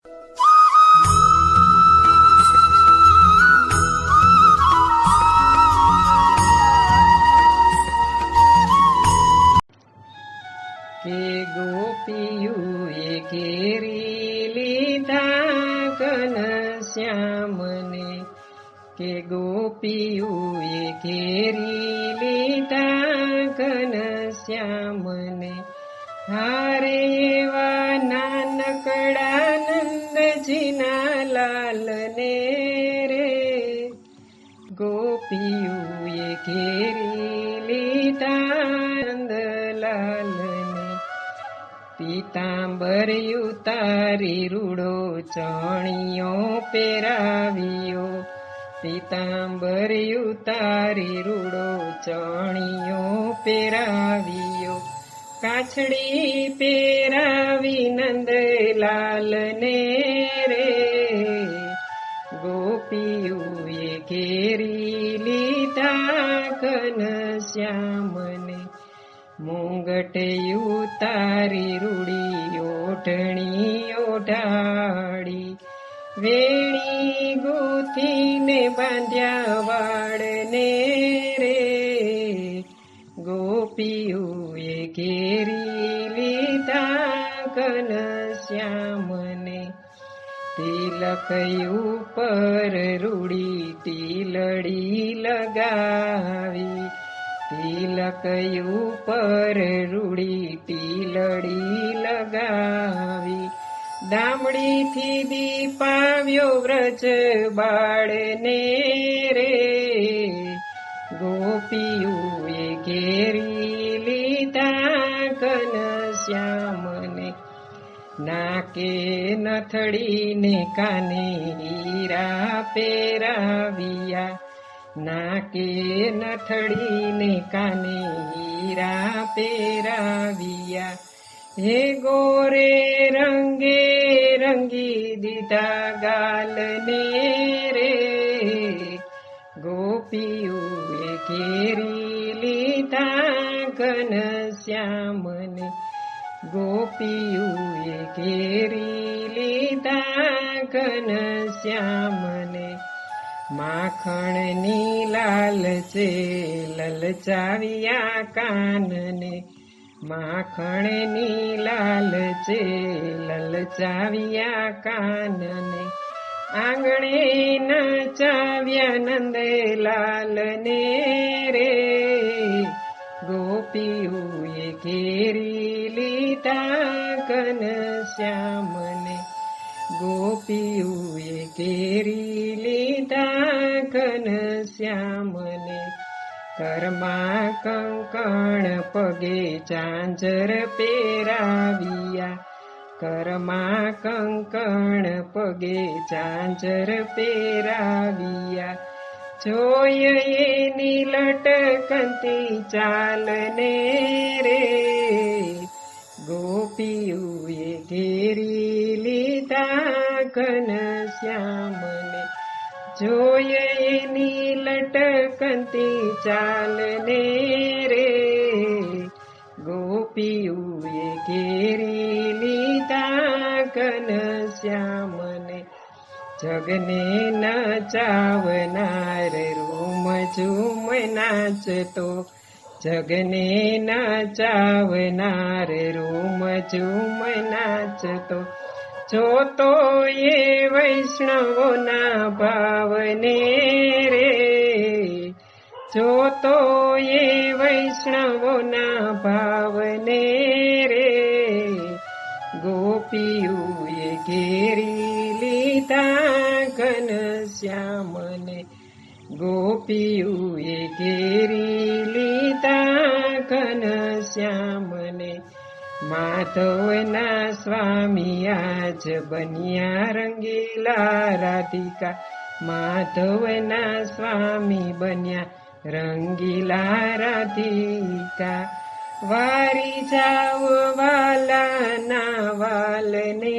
કે ગોપીયુએ ઘેરી લીધા ઘનશ્યામને, કે ગોપીયુએ ઘેરી લીધા ઘનશ્યામને. હારે એવા નાનકડા નંદજીના લાલને રે, ગોપીયુએ ઘેરી લીધા નંદલાલને. પીતાંબર ઉતારી રૂડો ચણિયો પહેરાવ્યો, પીતાંબર ઉતારી રૂડો ચણિયો પહેરાવ્યો. કાછડી પહેરાવી નંદલાલને રે, ગોપીયુએ ઘેરી લીધા ઘનશ્યામને. મુંગટ ઉતારી રૂડી ઓઢણી ઓઢાડી, વેણી ગૂંથીને બાંધ્યા વાળને રે, ગોપીયુએ ઘેરી લીધા ઘનશ્યામને. તિલક ઉપર રૂડી ટીલડી લગાવી, તિલક ઉપર રૂડી ટીલડી લગાવી. દામડીથી દીપાવ્યો વ્રજ બાળને રે, ગોપીયુએ ઘેરી લીધા ઘનશ્યામને. નાકે નથડીને કાને હીરા પહેરાવ્યા, નાકે નથડીને કાને હીરા પહેરાવ્યા. હે ગોરે રંગે રંગી દીધા ગાલને રે, ગોપીયુએ ઘેરી લીધા ઘનશ્યામને. ગોપીયુએ ઘેરી લીધા ઘનશ્યામને. માખણની લાલચે લલચાવ્યા કાનને, માખણની લાલચે લલચાવ્યા કાનને. આંગણે નચાવ્યા નંદલાલને રે, ગોપીયુએ ઘેરી લીધા ઘનશ્યામને. ગોપીયુએ ઘેરી લીધા ઘનશ્યામને. કર્મા કંકણ પગે ચાંચર પહેરાવ્યા, કર્મા કંકણ પગે ચાંચર પહેરાવ્યા. જોઈએ એની લટકંતી ચાલને રે, ગોપીયુએ ઘેરી લીધા ઘનશ્યામને. જોઈએ એની લટકંતી ચાલને રે, ગોપીયુએ ઘેરી લીધા ઘનશ્યામને. જગને નચાવનાર રૂમ ઝૂમ નાચતો, જગને નચાવનાર રૂમ ઝૂમ નાચતો. જોતો એ વૈષ્ણવોના ભાવને રે, જોતો એ વૈષ્ણવોના ભાવને રે, ગોપીયુએ ઘેરી લીધા ઘનશ્યામને. ગોપીયુએ ઘેરી લીધા ઘનશ્યામને. માધવના સ્વામી આજ બન્યા રંગીલા રાધિકા, માધવના સ્વામી બન્યા રંગીલા રાધિકા. વારી જાવ વાલાના વાલને